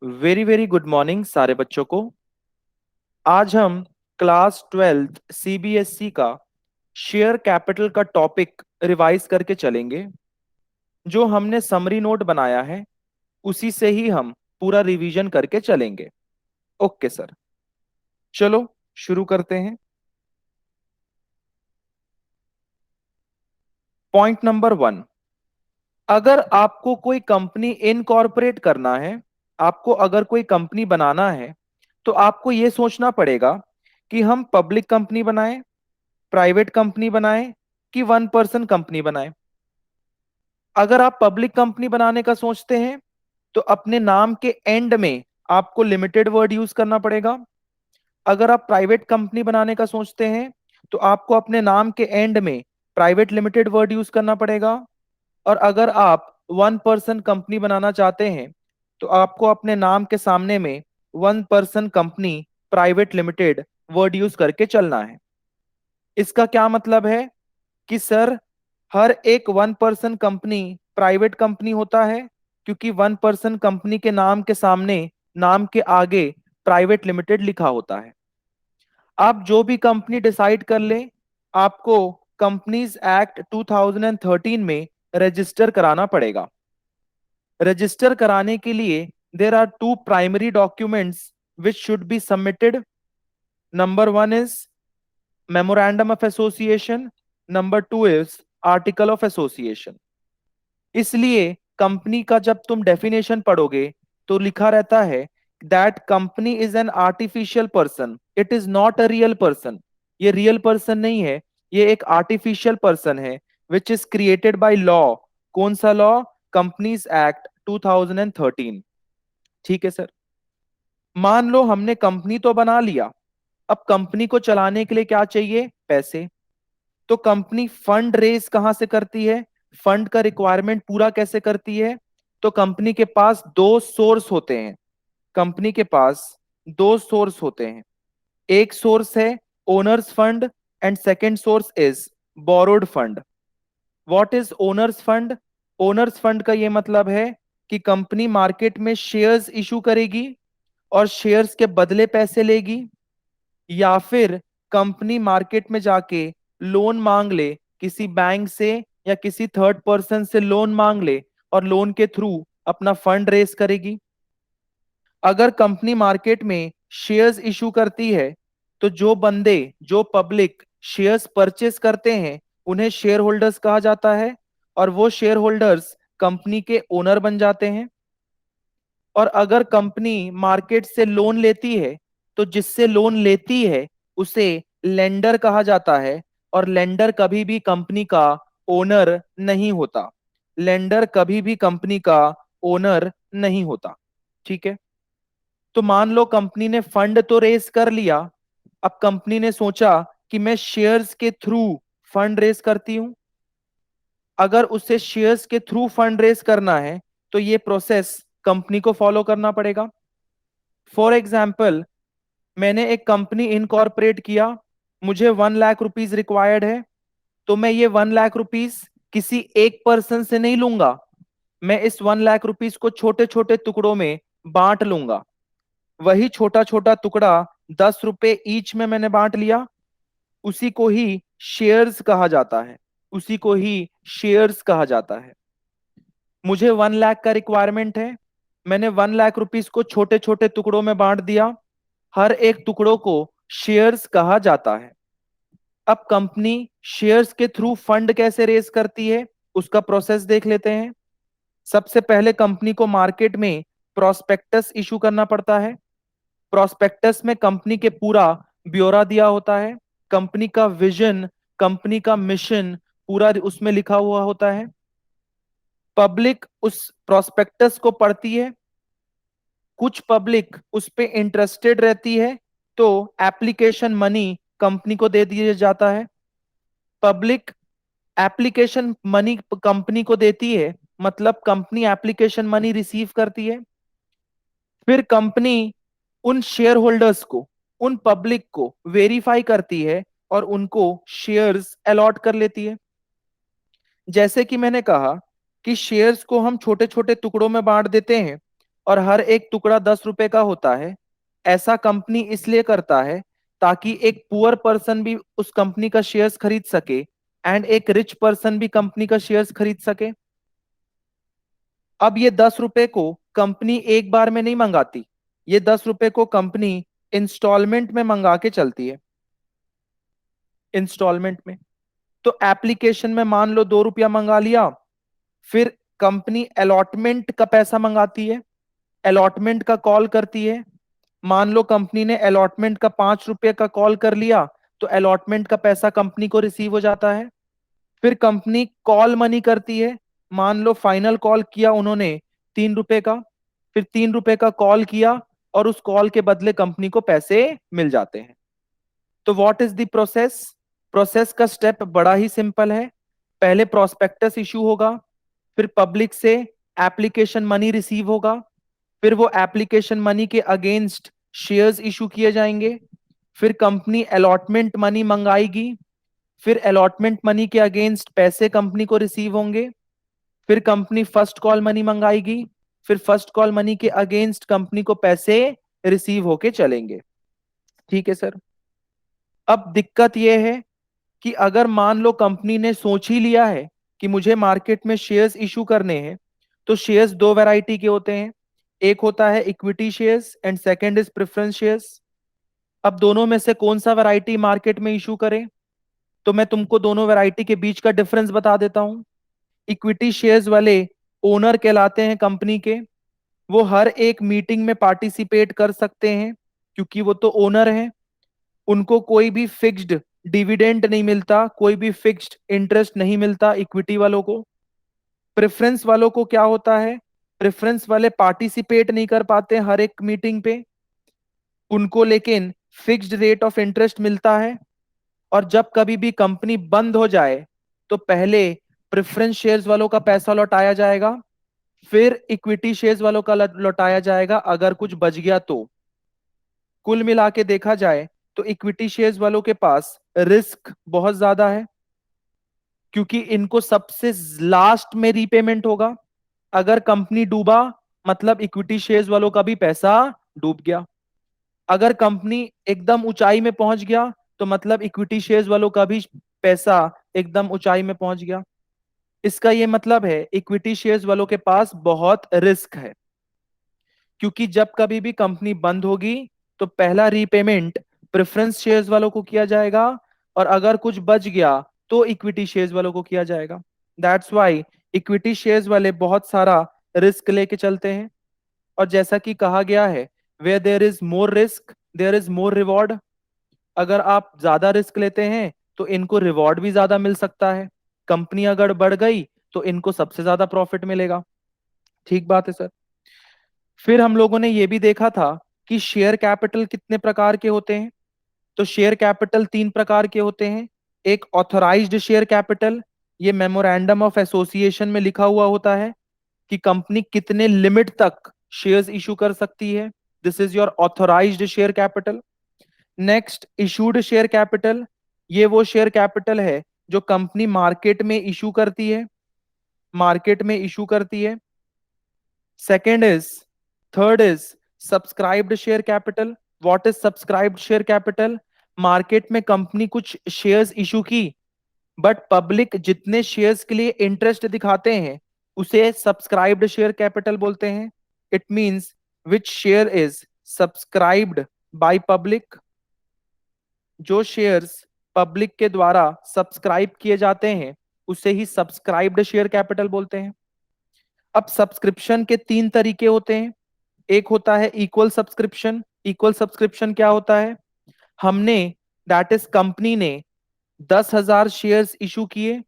Very very good morning सारे बच्चों को। आज हम क्लास 12th सीबीएसई का शेयर कैपिटल का टॉपिक रिवाइज करके चलेंगे। जो हमने समरी नोट बनाया है उसी से ही हम पूरा रिवीजन करके चलेंगे। ओके सर, चलो शुरू करते हैं। पॉइंट नंबर 1, अगर आपको कोई कंपनी इनकॉर्पोरेट करना है, आपको अगर कोई कंपनी बनाना है, तो आपको यह सोचना पड़ेगा कि हम पब्लिक कंपनी बनाएं, प्राइवेट कंपनी बनाएं कि वन पर्सन कंपनी बनाएं। अगर आप पब्लिक कंपनी बनाने का सोचते हैं तो अपने नाम के एंड में आपको लिमिटेड वर्ड यूज करना पड़ेगा। अगर आप प्राइवेट कंपनी बनाने का सोचते हैं तो आपको अपने नाम के एंड में प्राइवेट लिमिटेड वर्ड यूज करना पड़ेगा। और अगर आप वन पर्सन कंपनी बनाना चाहते हैं तो आपको अपने नाम के सामने में one person company private limited word use करके चलना है। इसका क्या मतलब है कि सर, हर एक one person company private company होता है, क्योंकि वन पर्सन कंपनी के नाम के सामने, नाम के आगे प्राइवेट लिमिटेड लिखा होता है। आप जो भी कंपनी डिसाइड कर ले, आपको कंपनीज एक्ट 2013 में रजिस्टर कराना पड़ेगा। रजिस्टर कराने के लिए there are two primary documents which should be submitted. Number 1 is memorandum of association, number 2 is article of association. इसलिए कंपनी का जब तुम डेफिनेशन पढ़ोगे तो लिखा रहता है that company is an artificial person, it is not a real person. ये रियल पर्सन नहीं है, ये एक आर्टिफिशियल पर्सन है which is created by law. कौन सा लॉ? Companies act 2013। ठीक है सर। मान लो हमने कंपनी तो बना लिया, अब कंपनी को चलाने के लिए क्या चाहिए? पैसे। तो कंपनी फंड रेज कहां से करती है? फंड का रिक्वायरमेंट पूरा कैसे करती है? तो कंपनी के पास दो सोर्स होते हैं। कंपनी के पास दो सोर्स होते हैं। एक सोर्स है owner's fund and second source is borrowed fund. What is owner's fund? Owner's fund का यह मतलब है कि कंपनी मार्केट में शेयर्स इशू करेगी और शेयर्स के बदले पैसे लेगी, या फिर कंपनी मार्केट में जाके लोन मांग ले किसी बैंक से या किसी थर्ड पर्सन से लोन मांग ले और लोन के थ्रू अपना फंड रेस करेगी। अगर कंपनी मार्केट में शेयर्स इशू करती है तो जो बंदे, जो पब्लिक शेयर्स परचेस करते हैं उन्हें शेयर होल्डर्स कहा जाता है, और वो शेयर होल्डर्स कंपनी के ओनर बन जाते हैं। और अगर कंपनी मार्केट से लोन लेती है तो जिससे लोन लेती है उसे लेंडर कहा जाता है, और लेंडर कभी भी कंपनी का ओनर नहीं होता। लेंडर कभी भी कंपनी का ओनर नहीं होता। ठीक है। तो मान लो कंपनी ने फंड तो रेस कर लिया, अब कंपनी ने सोचा कि मैं शेयर्स के थ्रू फंड रेस करती हूं। अगर उसे शेयर्स के थ्रू फंड रेस करना है तो ये प्रोसेस कंपनी को फॉलो करना पड़ेगा। फॉर एग्जाम्पल, मैंने एक कंपनी इनकॉर्पोरेट किया, मुझे 1 लाख रुपीज रिक्वायर्ड है, तो मैं ये 1 लाख रुपीज किसी एक पर्सन से नहीं लूंगा। मैं इस 1 लाख रुपीज को छोटे छोटे टुकड़ों में बांट लूंगा। वही छोटा छोटा टुकड़ा 10 रुपए ईच में मैंने बांट लिया, उसी को ही शेयर्स कहा जाता है। उसी को ही शेयर्स कहा जाता है। मुझे 1 लाख का रिक्वायरमेंट है, मैंने 1 लाख रुपीज को छोटे छोटे टुकड़ों में बांट दिया, हर एक टुकड़ों को शेयर्स कहा जाता है। अब कंपनी शेयर्स के थ्रू फंड कैसे रेस करती है उसका प्रोसेस देख लेते हैं। सबसे पहले कंपनी को मार्केट में प्रोस्पेक्टस इशू करना पड़ता है। प्रोस्पेक्टस में कंपनी के पूरा ब्यौरा दिया होता है, कंपनी का विजन, कंपनी का मिशन पूरा उसमें लिखा हुआ होता है। पब्लिक उस प्रोस्पेक्टस को पढ़ती है, कुछ पब्लिक उस पे इंटरेस्टेड रहती है तो एप्लीकेशन मनी कंपनी को दे दिया जाता है। पब्लिक एप्लीकेशन मनी कंपनी को देती है, मतलब कंपनी एप्लीकेशन मनी रिसीव करती है। फिर कंपनी उन शेयर होल्डर्स को, उन पब्लिक को वेरीफाई करती है और उनको शेयर्स अलॉट कर लेती है। जैसे कि मैंने कहा कि शेयर्स को हम छोटे छोटे टुकड़ों में बांट देते हैं, और हर एक टुकड़ा 10 रुपए का होता है। ऐसा कंपनी इसलिए करता है ताकि एक पुअर पर्सन भी उस कंपनी का शेयर्स खरीद सके एंड एक रिच पर्सन भी कंपनी का शेयर्स खरीद सके। अब ये 10 रुपए को कंपनी एक बार में नहीं मंगाती, ये 10 रुपए को कंपनी इंस्टॉलमेंट में मंगा के चलती है, इंस्टॉलमेंट में। तो एप्लीकेशन में मान लो 2 रुपया मंगा लिया, फिर कंपनी अलॉटमेंट का पैसा मंगाती है, अलॉटमेंट का कॉल करती है। मान लो कंपनी ने अलॉटमेंट का 5 रुपये का कॉल कर लिया, तो अलॉटमेंट का पैसा कंपनी को रिसीव हो जाता है। फिर कंपनी कॉल मनी करती है, मान लो फाइनल कॉल किया उन्होंने 3 रुपए का, फिर 3 रुपए का कॉल किया और उस कॉल के बदले कंपनी को पैसे मिल जाते हैं। तो what is the process? Process का स्टेप बड़ा ही सिंपल है। पहले प्रोस्पेक्टस इशू होगा, फिर पब्लिक से एप्लीकेशन मनी रिसीव होगा, फिर वो एप्लीकेशन मनी के अगेंस्ट शेयर्स इशू किए जाएंगे, फिर कंपनी अलॉटमेंट मनी मंगाएगी, फिर अलॉटमेंट मनी के अगेंस्ट पैसे कंपनी को रिसीव होंगे, फिर कंपनी फर्स्ट कॉल मनी मंगाएगी, फिर फर्स्ट कॉल मनी के अगेंस्ट कंपनी को पैसे रिसीव होके चलेंगे। ठीक है सर। अब दिक्कत यह है कि अगर मान लो कंपनी ने सोच ही लिया है कि मुझे मार्केट में शेयर्स इशू करने हैं, तो शेयर्स दो वैरायटी के होते हैं, एक होता है equity shares and second is preference shares. अब दोनों में से कौन सा वैरायटी मार्केट में इशू करें, तो मैं तुमको दोनों वैरायटी के बीच का डिफरेंस बता देता हूं। इक्विटी शेयर्स वाले ओनर कहलाते हैं कंपनी के, वो हर एक मीटिंग में पार्टिसिपेट कर सकते हैं क्योंकि वो तो ओनर हैं। उनको कोई भी फिक्स्ड डिविडेंड नहीं मिलता, कोई भी फिक्स्ड इंटरेस्ट नहीं मिलता इक्विटी वालों को। प्रेफरेंस वालों को क्या होता है, प्रेफरेंस वाले पार्टिसिपेट नहीं कर पाते हर एक मीटिंग पे, उनको लेकिन फिक्स्ड रेट ऑफ इंटरेस्ट मिलता है। और जब कभी भी कंपनी बंद हो जाए तो पहले प्रेफरेंस शेयर्स वालों का पैसा लौटाया जाएगा, फिर इक्विटी शेयर्स वालों का लौटाया जाएगा अगर कुछ बच गया तो। कुल मिला के देखा जाए तो इक्विटी शेयर्स वालों के पास रिस्क बहुत ज्यादा है क्योंकि इनको सबसे लास्ट में रीपेमेंट होगा। अगर कंपनी डूबा मतलब इक्विटी शेयर्स वालों का भी पैसा डूब गया, अगर कंपनी एकदम ऊंचाई में पहुंच गया तो मतलब इक्विटी शेयर्स वालों का भी पैसा एकदम ऊंचाई में पहुंच गया। इसका ये मतलब है इक्विटी शेयर्स वालों के पास बहुत रिस्क है क्योंकि जब कभी भी कंपनी बंद होगी तो पहला रीपेमेंट प्रेफरेंस शेयर्स वालों को किया जाएगा और अगर कुछ बच गया तो इक्विटी शेयर्स वालों को किया जाएगा। दैट्स वाई इक्विटी शेयर्स वाले बहुत सारा रिस्क लेके चलते हैं। और जैसा कि कहा गया है, where there is more risk there is more reward. अगर आप ज्यादा रिस्क लेते हैं तो इनको रिवॉर्ड भी ज्यादा मिल सकता है, कंपनी अगर बढ़ गई तो इनको सबसे ज्यादा प्रॉफिट मिलेगा। ठीक बात है सर। फिर हम लोगों ने यह भी देखा था कि शेयर कैपिटल कितने प्रकार के होते हैं। तो शेयर कैपिटल 3 प्रकार के होते हैं। एक ऑथराइज्ड शेयर कैपिटल, ये मेमोरेंडम ऑफ एसोसिएशन में लिखा हुआ होता है कि कंपनी कितने लिमिट तक शेयर्स इशू कर सकती है, this is your authorised share capital. Next issued share capital, ये वो शेयर कैपिटल है जो कंपनी मार्केट में इशू करती है, मार्केट में इशू करती है। Second is third is subscribed share capital. What is subscribed share capital? Market में कंपनी कुछ शेयर्स इशू की बट पब्लिक जितने शेयर्स के लिए इंटरेस्ट दिखाते हैं उसे सब्सक्राइब्ड शेयर कैपिटल बोलते हैं। It means which share is subscribed by public, जो शेयर्स पब्लिक के द्वारा सब्सक्राइब किए जाते हैं उसे ही सब्सक्राइब्ड शेयर कैपिटल बोलते हैं। अब सब्सक्रिप्शन के 3 तरीके होते हैं। एक होता है इक्वल सब्सक्रिप्शन। इक्वल सब्सक्रिप्शन क्या होता है? हमने दैट इज कंपनी ने 10,000 शेयर्स इशू किए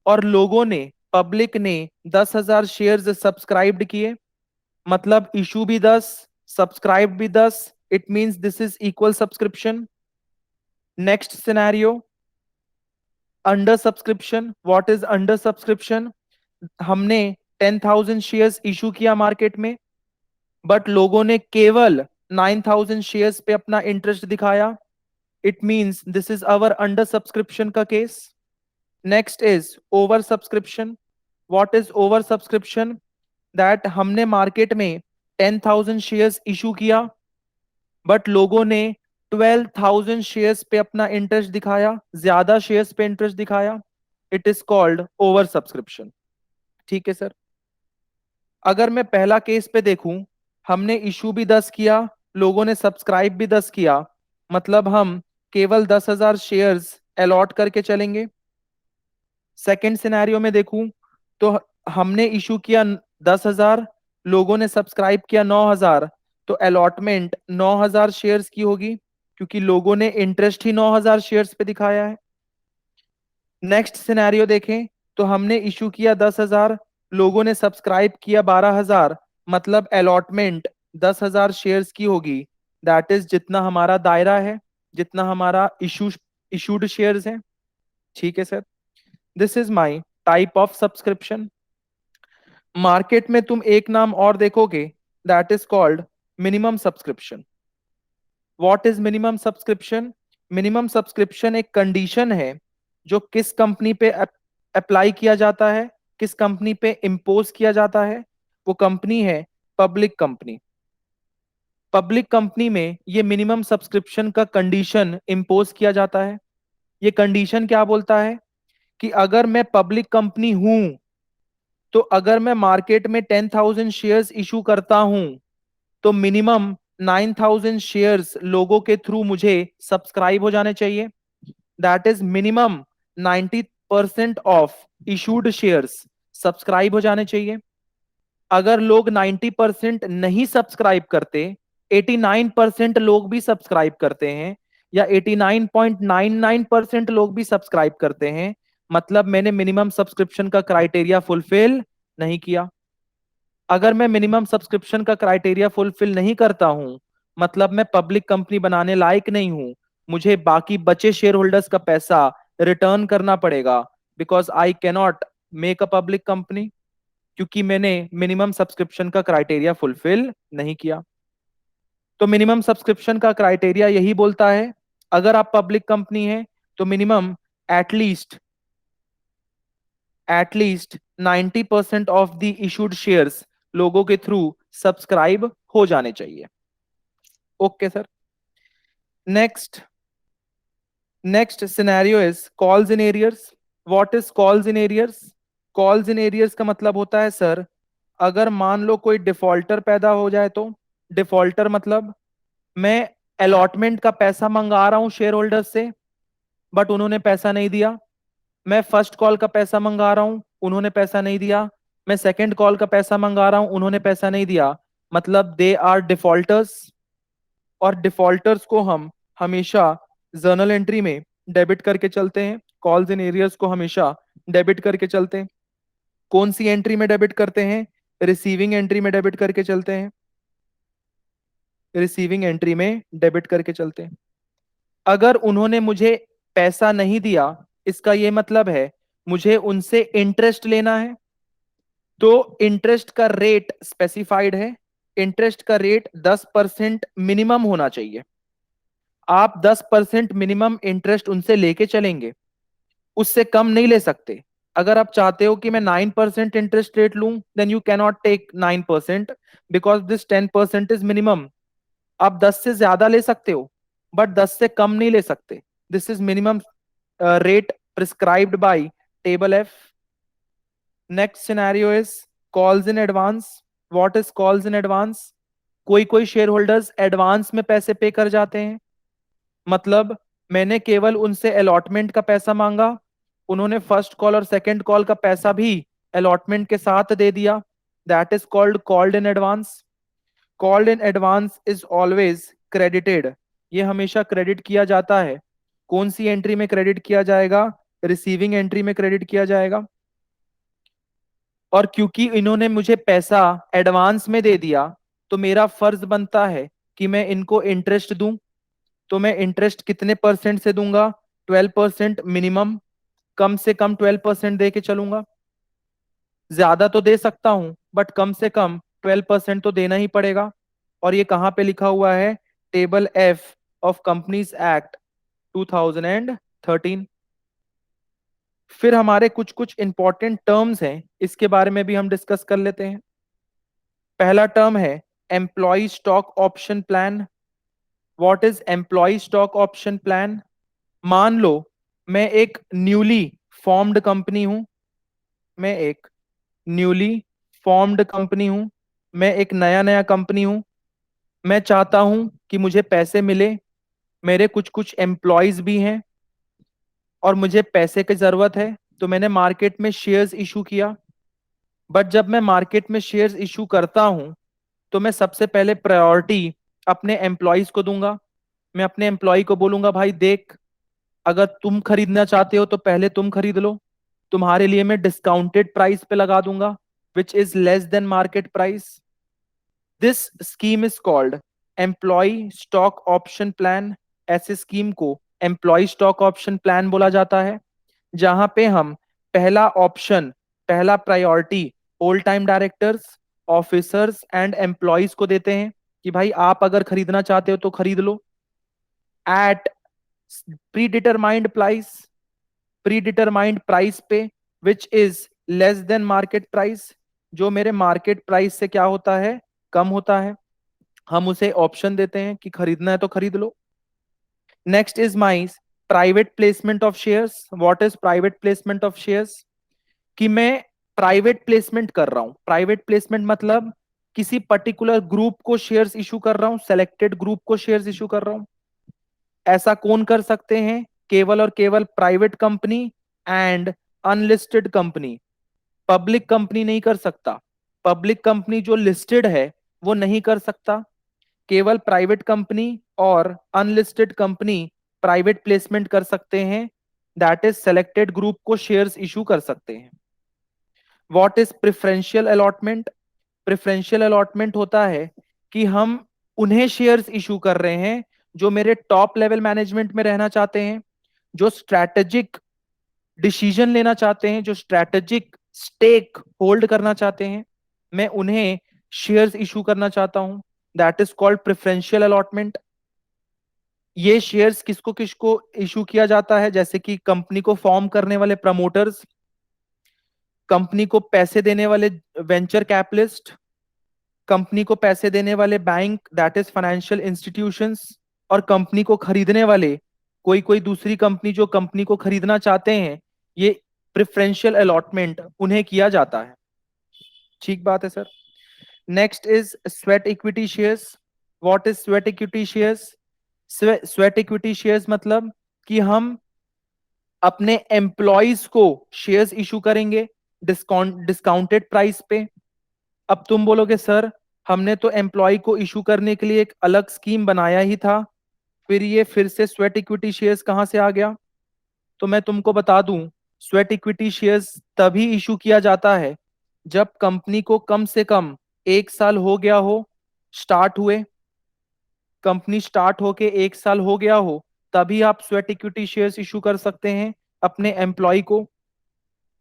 और लोगों ने पब्लिक ने 10,000 शेयर्स सब्सक्राइब्ड किए, मतलब इशू भी 10 सब्सक्राइब भी 10, it means this is equal subscription. Next scenario under subscription. What is under subscription? हमने 10,000 शेयर्स इशू किया मार्केट में बट लोगों ने केवल 9,000 शेयर्स पे अपना इंटरेस्ट दिखाया, it means this is our under subscription का case. Next is over subscription. What is over subscription? That हमने मार्केट में 10,000 शेयर्स इशू किया, बट लोगों ने 12,000 शेयर्स पे अपना इंटरेस्ट दिखाया, ज्यादा शेयर्स पे इंटरेस्ट दिखाया। It is called over subscription. ठीक है सर। अगर मैं पहला केस पे देखूं, हमने इशू भी 10 किया, लोगों ने सब्सक्राइब भी 10 किया, मतलब हम केवल 10,000 शेयर्स अलॉट करके चलेंगे। सेकंड सिनेरियो में देखूं तो हमने इशू किया 10,000, लोगों ने सब्सक्राइब किया 9,000, तो अलॉटमेंट 9,000 शेयर्स की होगी, क्योंकि लोगों ने इंटरेस्ट ही 9,000 शेयर्स पे दिखाया है। नेक्स्ट सिनेरियो देखें तो हमने इशू किया 10,000, लोगों ने सब्सक्राइब किया 12,000, मतलब अलॉटमेंट 10,000 शेयर्स की होगी। दैट इज जितना हमारा दायरा है, जितना हमारा इशूड शेयर्स है। ठीक है sir. This is my type of subscription. Market में तुम एक नाम और देखोगे, that is called minimum subscription. What is minimum subscription? Minimum subscription एक कंडीशन है जो किस कंपनी पे अप्लाई किया जाता है, किस कंपनी पे इम्पोज किया जाता है। वो कंपनी है पब्लिक कंपनी। पब्लिक कंपनी में ये मिनिमम सब्सक्रिप्शन का कंडीशन इम्पोज किया जाता है। ये कंडीशन क्या बोलता है कि अगर मैं पब्लिक कंपनी हूं, तो अगर मैं मार्केट में 10,000 शेयर्स इशू करता हूं, तो मिनिमम 9,000 शेयर्स लोगों के थ्रू मुझे सब्सक्राइब हो जाने चाहिए। That is minimum 90% of issued shares subscribe हो जाने चाहिए। अगर लोग 90% नहीं सब्सक्राइब करते, 89% लोग भी सब्सक्राइब करते हैं, या 89.99% लोग भी सब्सक्राइब करते हैं, मतलब मैंने मिनिमम सब्सक्रिप्शन का क्राइटेरिया फुलफिल नहीं किया। अगर मैं मिनिमम सब्सक्रिप्शन का क्राइटेरिया फुलफिल नहीं करता हूं, मतलब मैं पब्लिक कंपनी बनाने लायक नहीं हूं, मुझे बाकी बचे शेयर होल्डर्स का पैसा रिटर्न करना पड़ेगा, because I cannot make a public company, क्योंकि मैंने मिनिमम सब्सक्रिप्शन का क्राइटेरिया फुलफिल नहीं किया। तो मिनिमम सब्सक्रिप्शन का क्राइटेरिया यही बोलता है, अगर आप पब्लिक कंपनी है तो minimum at least at least 90% of the issued shares लोगों के थ्रू सब्सक्राइब हो जाने चाहिए। Okay sir. Next next scenario is calls in arrears. What is calls in arrears? Calls in arrears का मतलब होता है सर, अगर मान लो कोई डिफॉल्टर पैदा हो जाए तो। डिफॉल्टर मतलब मैं अलॉटमेंट का पैसा मंगा रहा हूं शेयर होल्डर से, बट उन्होंने पैसा नहीं दिया। मैं फर्स्ट कॉल का पैसा मंगा रहा हूं, उन्होंने पैसा नहीं दिया। मैं सेकंड कॉल का पैसा मंगा रहा हूं, उन्होंने पैसा नहीं दिया, मतलब दे आर डिफॉल्टर्स। और डिफॉल्टर्स को हम हमेशा जर्नल एंट्री में डेबिट करके चलते हैं, कॉल्स इन एरियर्स को हमेशा डेबिट करके चलते हैं। कौन सी एंट्री में डेबिट करते हैं? रिसीविंग एंट्री में डेबिट करके चलते हैं। रिसीविंग एंट्री में डेबिट करके चलते हैं। अगर उन्होंने मुझे पैसा नहीं दिया, इसका ये मतलब है मुझे उनसे इंटरेस्ट लेना है, तो इंटरेस्ट का रेट स्पेसिफाइड है। इंटरेस्ट का रेट 10% मिनिमम होना चाहिए। आप 10% मिनिमम इंटरेस्ट उनसे लेके चलेंगे, उससे कम नहीं ले सकते। अगर आप चाहते हो कि मैं 9% इंटरेस्ट रेट लूं, then you cannot take 9%, because this 10% is minimum. आप 10 से ज्यादा ले सकते हो, बट 10 से कम नहीं ले सकते। This is minimum rate prescribed bye table F. Next scenario is calls in advance. What is calls in advance? कोई कोई शेयर होल्डर्स एडवांस में पैसे पे कर जाते हैं, मतलब मैंने केवल उनसे अलॉटमेंट का पैसा मांगा, उन्होंने फर्स्ट कॉल और सेकंड कॉल का पैसा भी अलॉटमेंट के साथ दे दिया। That is called called in advance. Called in advance is always credited. ये हमेशा क्रेडिट किया जाता है। कौन सी एंट्री में क्रेडिट किया जाएगा? रिसीविंग एंट्री में क्रेडिट किया जाएगा। और क्योंकि इन्होंने मुझे पैसा एडवांस में दे दिया, तो मेरा फर्ज बनता है कि मैं इनको इंटरेस्ट दूं। तो मैं इंटरेस्ट कितने परसेंट से दूंगा? 12% मिनिमम। कम से कम 12% दे के चलूंगा। ज्यादा तो दे सकता हूं, बट कम से कम 12% तो देना ही पड़ेगा। और ये कहाँ पे लिखा हुआ है? Table F of companies act 2013। फिर हमारे कुछ कुछ इंपॉर्टेंट टर्म्स हैं, इसके बारे में भी हम डिस्कस कर लेते हैं। पहला टर्म है employee stock option plan. What is employee stock option plan? मान लो मैं एक न्यूली फॉर्म्ड कंपनी हूं, मैं एक न्यूली फॉर्म्ड कंपनी हूं, मैं एक नया नया कंपनी हूं, मैं चाहता हूं कि मुझे पैसे मिले, मेरे कुछ कुछ एम्प्लॉयज भी हैं और मुझे पैसे की जरूरत है, तो मैंने मार्केट में शेयर्स इशू किया। बट जब मैं मार्केट में शेयर्स इशू करता हूं तो मैं सबसे पहले प्रायोरिटी अपने एम्प्लॉयज को दूंगा। मैं अपने एम्प्लॉय को बोलूंगा भाई देख, अगर तुम खरीदना चाहते हो तो पहले तुम खरीद लो, तुम्हारे लिए मैं डिस्काउंटेड प्राइस पे लगा दूंगा, which is less than market price. This scheme is called employee stock option plan. ऐसे स्कीम को एम्प्लॉय स्टॉक ऑप्शन प्लान बोला जाता है, जहां पे हम पहला ऑप्शन, पहला priority whole time directors, officers and employees को देते हैं कि भाई आप अगर खरीदना चाहते हो तो खरीद लो at predetermined price, predetermined price पे, which is less than market price, जो मेरे मार्केट प्राइस से क्या होता है, कम होता है। हम उसे ऑप्शन देते हैं कि खरीदना है तो खरीद लो। Next is my private placement of shares. What is private placement of shares? कि मैं प्राइवेट प्लेसमेंट कर रहा हूं। प्राइवेट प्लेसमेंट मतलब किसी पर्टिकुलर ग्रुप को शेयर्स इशू कर रहा हूं, सेलेक्टेड ग्रुप को शेयर्स इशू कर रहा हूं। ऐसा कौन कर सकते हैं? केवल और केवल private company and unlisted company. Public company नहीं कर सकता। पब्लिक कंपनी जो लिस्टेड है वो नहीं कर सकता। केवल प्राइवेट कंपनी और अनलिस्टेड कंपनी प्राइवेट प्लेसमेंट कर सकते हैं, दैट इज सेलेक्टेड ग्रुप को शेयर्स इशू कर सकते हैं। What is preferential allotment? Preferential allotment होता है कि हम उन्हें शेयर्स इशू कर रहे हैं जो मेरे टॉप लेवल मैनेजमेंट में रहना चाहते हैं, जो स्ट्रैटेजिक डिसीजन लेना चाहते हैं, जो स्ट्रैटेजिक स्टेक होल्ड करना चाहते हैं, मैं उन्हें शेयर्स इशू करना चाहता हूं, that is called preferential allotment. ये शेयर्स किसको किसको इशू किया जाता है? जैसे कि कंपनी को फॉर्म करने वाले प्रमोटर्स, कंपनी को पैसे देने वाले वेंचर कैपिटलिस्ट, कंपनी को पैसे देने वाले bank, that is financial institutions, और कंपनी को खरीदने वाले कोई कोई दूसरी कंपनी जो कंपनी को खरीदना चाहते हैं, ये प्रिफरेंशियल अलॉटमेंट उन्हें किया जाता है। ठीक बात है sir. Next is sweat equity shares. What is sweat equity shares? Sweat equity shares मतलब कि हम अपने एम्प्लॉयज को शेयर्स इशू करेंगे डिस्काउंटेड प्राइस पे। अब तुम बोलोगे सर हमने तो एम्प्लॉय को इशू करने के लिए एक अलग स्कीम बनाया ही था, फिर ये फिर से स्वेट इक्विटी शेयर्स कहां से आ गया? तो मैं तुमको बता दूं, स्वेट इक्विटी शेयर्स तभी इशू किया जाता है जब कंपनी को कम से कम 1 साल हो गया हो स्टार्ट हुए, कंपनी स्टार्ट होके 1 साल हो गया हो, तभी आप स्वेट इक्विटी शेयर्स इशू कर सकते हैं अपने एम्प्लॉय को।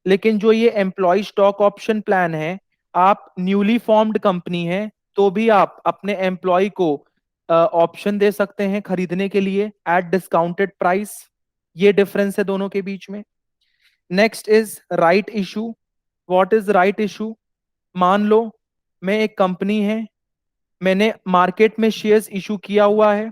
लेकिन जो ये एम्प्लॉय स्टॉक ऑप्शन प्लान है, आप न्यूली फॉर्म्ड कंपनी है तो भी आप अपने एम्प्लॉय को ऑप्शन दे सकते हैं खरीदने के लिए एट डिस्काउंटेड प्राइस। ये डिफरेंस है दोनों के बीच में। Next is right issue. What is right issue? मान लो मैं एक कंपनी है, मैंने मार्केट में शेयर्स इशू किया हुआ है,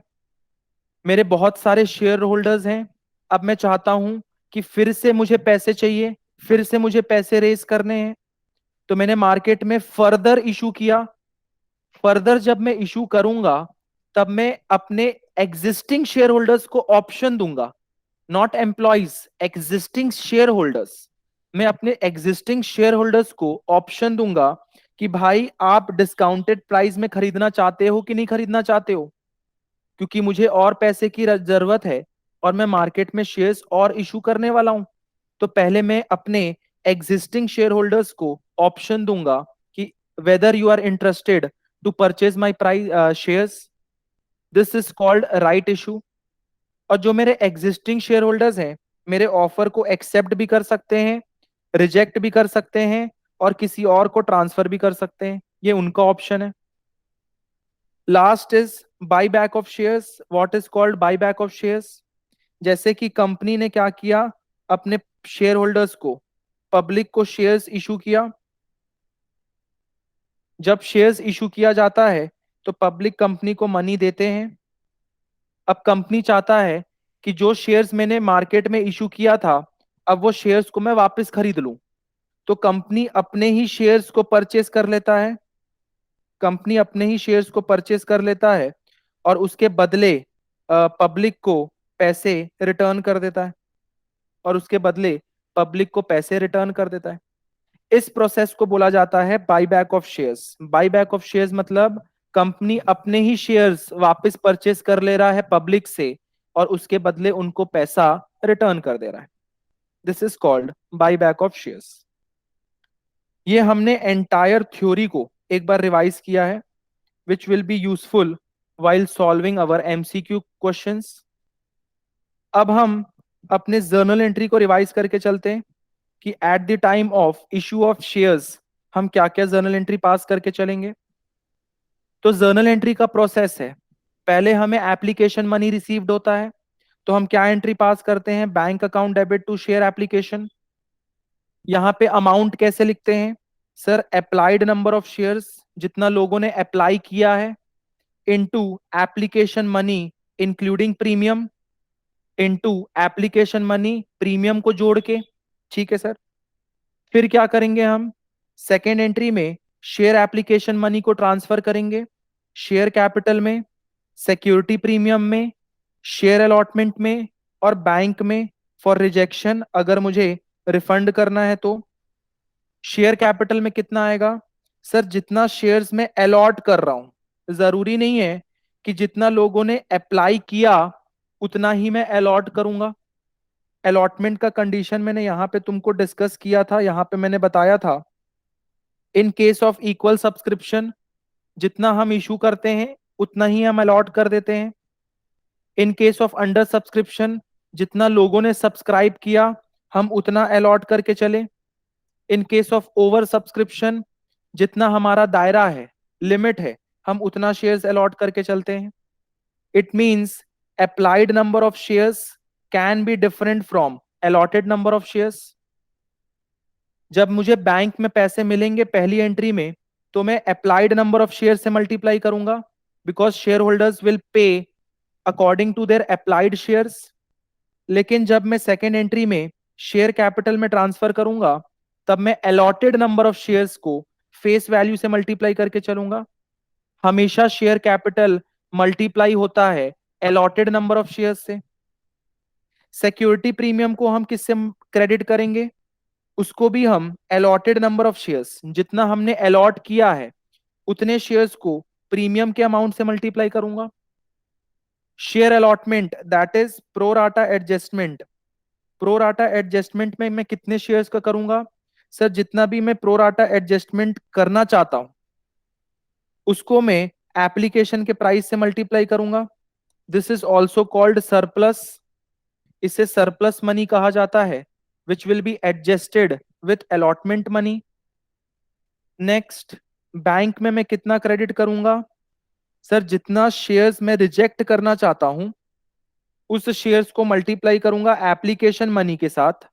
मेरे बहुत सारे शेयर होल्डर्स हैं, अब मैं चाहता हूं कि फिर से मुझे पैसे चाहिए, फिर से मुझे पैसे रेज करने हैं, तो मैंने मार्केट में फर्दर इशू किया। फर्दर जब मैं इशू करूंगा तब मैं अपने एग्जिस्टिंग शेयर होल्डर्स को ऑप्शन दूंगा, not employees, existing share holders. मैं अपने एग्जिस्टिंग शेयर होल्डर्स को ऑप्शन दूंगा कि भाई आप डिस्काउंटेड प्राइस में खरीदना चाहते हो कि नहीं खरीदना चाहते हो, क्योंकि मुझे और पैसे की जरूरत है और मैं मार्केट में शेयर्स और इशू करने वाला हूं। तो पहले मैं अपने एग्जिस्टिंग शेयर होल्डर्स को ऑप्शन दूंगा कि whether you are interested to purchase my price shares, this is called right issue. और जो मेरे एग्जिस्टिंग शेयर होल्डर्स हैं, मेरे ऑफर को एक्सेप्ट भी कर सकते हैं, रिजेक्ट भी कर सकते हैं और किसी और को ट्रांसफर भी कर सकते हैं, ये उनका ऑप्शन है। Last is by back of shares. What is called by back of shares? जैसे कि कंपनी ने क्या किया, अपने शेयर होल्डर्स को, पब्लिक को शेयर्स इशू किया, जब शेयर्स इशू किया जाता है तो पब्लिक कंपनी को मनी देते हैं। अब कंपनी चाहता है कि जो शेयर्स मैंने मार्केट में इशू किया था, अब वो शेयर्स को मैं वापस खरीद लूं। तो कंपनी अपने ही शेयर्स को परचेस कर लेता है। कंपनी अपने ही शेयर्स को परचेस कर लेता है और उसके बदले पब्लिक को पैसे रिटर्न कर देता है। और उसके बदले पब्लिक को पैसे रिटर्न कर देता है। इस प्रोसेस को बोला जाता है buyback of shares. Buyback of shares मतलब कंपनी अपने ही शेयर्स वापस परचेस कर ले रहा है पब्लिक से और उसके बदले उनको पैसा रिटर्न कर दे रहा है। This is called buyback of shares. ये हमने एंटायर थ्योरी को एक बार रिवाइज किया है, which will be useful while solving our MCQ questions। अब हम अपने जर्नल एंट्री को रिवाइज करके चलते हैं कि eight the time of issue of shares हम क्या क्या जर्नल एंट्री पास करके चलेंगे। तो जर्नल एंट्री का प्रोसेस है, पहले हमें एप्लीकेशन मनी रिसीव्ड होता है, तो हम क्या एंट्री पास करते हैं, bank account debit to share application. यहाँ पे अमाउंट कैसे लिखते हैं sir, applied number of shares, जितना लोगों ने अप्लाई किया है, into application money including premium, into application money premium को जोड़ के। ठीक है सर। फिर क्या करेंगे हम, सेकेंड एंट्री में शेयर एप्लीकेशन मनी को ट्रांसफर करेंगे शेयर कैपिटल में, सिक्योरिटी प्रीमियम में, शेयर अलॉटमेंट में और बैंक में फॉर रिजेक्शन अगर मुझे रिफंड करना है तो। शेयर कैपिटल में कितना आएगा सर, जितना शेयर्स में अलॉट कर रहा हूं, जरूरी नहीं है कि जितना लोगों ने अप्लाई किया उतना ही मैं अलॉट करूंगा। अलॉटमेंट का कंडीशन मैंने यहां पे तुमको डिस्कस किया था, यहां पे मैंने बताया था in case of equal subscription जितना हम इशू करते हैं उतना ही हम अलॉट कर देते हैं। In case of under subscription जितना लोगों ने सब्सक्राइब किया हम उतना अलॉट करके चले। In case of over subscription जितना हमारा दायरा है, लिमिट है, हम उतना शेयर्स अलॉट करके चलते हैं। It means applied number of shares can be different from allotted number of shares. जब मुझे बैंक में पैसे मिलेंगे पहली एंट्री में, तो मैं अप्लाइड नंबर ऑफ शेयर से मल्टीप्लाई करूंगा, because share holders will pay according to their applied shares. लेकिन जब मैं सेकेंड एंट्री में शेयर कैपिटल में ट्रांसफर करूंगा, तब मैं अलॉटेड नंबर ऑफ शेयर्स को फेस वैल्यू से मल्टीप्लाई करके चलूंगा। हमेशा शेयर कैपिटल मल्टीप्लाई होता है अलॉटेड नंबर ऑफ शेयर्स से। सिक्योरिटी प्रीमियम को हम किससे क्रेडिट करेंगे, उसको भी हम अलॉटेड नंबर ऑफ शेयर्स, जितना हमने अलॉट किया है उतने शेयर्स को प्रीमियम के अमाउंट से मल्टीप्लाई करूंगा। Share allotment that is pro rata adjustment. Pro rata adjustment में मैं कितने शेयर्स का करूंगा सर, जितना भी मैं प्रो राटा एडजस्टमेंट करना चाहता हूं उसको मैं एप्लीकेशन के प्राइस से मल्टीप्लाई करूंगा। This is also called surplus. इसे सरप्लस मनी कहा जाता है, which will be adjusted with allotment money. Next, bank में मैं कितना क्रेडिट करूंगा सर, जितना शेयर्स मैं रिजेक्ट करना चाहता हूं उस शेयर्स को मल्टीप्लाई करूंगा एप्लीकेशन मनी के साथ।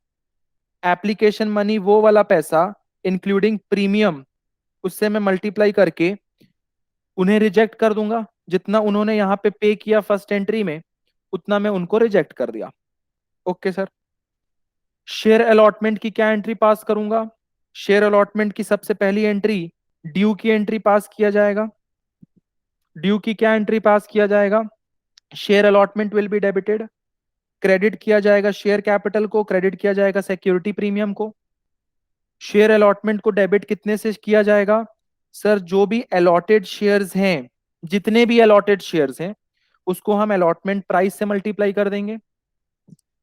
एप्लीकेशन मनी वो वाला पैसा इंक्लूडिंग प्रीमियम, उससे मैं मल्टीप्लाई करके उन्हें रिजेक्ट कर दूंगा। जितना उन्होंने यहाँ पे पे किया फर्स्ट एंट्री में उतना मैं उनको रिजेक्ट कर दिया। Okay sir. शेयर अलॉटमेंट की क्या एंट्री पास करूंगा, शेयर अलॉटमेंट की सबसे पहली एंट्री ड्यू की एंट्री पास किया जाएगा। ड्यू की क्या एंट्री पास किया जाएगा, share allotment will be debited, credit किया जाएगा शेयर कैपिटल को, क्रेडिट किया जाएगा सिक्योरिटी प्रीमियम को। शेयर अलॉटमेंट को डेबिट कितने से किया जाएगा सर, जो भी अलॉटेड शेयर्स हैं, जितने भी अलॉटेड शेयर्स हैं उसको हम अलॉटमेंट प्राइस से मल्टीप्लाई कर देंगे।